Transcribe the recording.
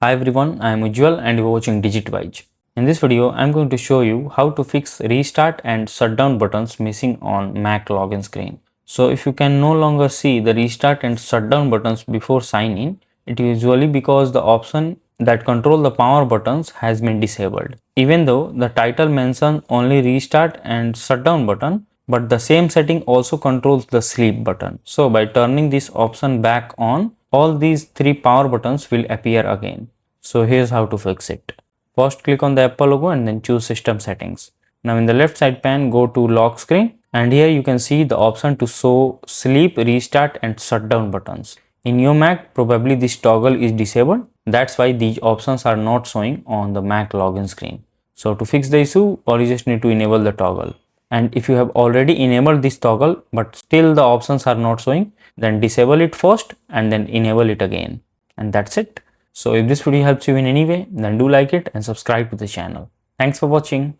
Hi everyone, I am Ujjwal and you are watching DigitWise. In this video, I am going to show you how to fix restart and shutdown buttons missing on Mac login screen. So if you can no longer see the restart and shutdown buttons before sign in, it is usually because the option that control the power buttons has been disabled. Even though the title mentions only restart and shutdown button, but the same setting also controls the sleep button. So by turning this option back on, all these three power buttons will appear again. So here's how to fix it. First click on the Apple logo and then choose system settings. Now in the left side pane go to lock screen and here you can see the option to show sleep, restart and shutdown buttons. In your Mac probably this toggle is disabled. That's why these options are not showing on the Mac login screen. So to fix the issue, all you just need to enable the toggle. And if you have already enabled this toggle but still the options are not showing, then disable it first and then enable it again. And that's it. So if this video helps you in any way, then do like it and subscribe to the channel. Thanks for watching.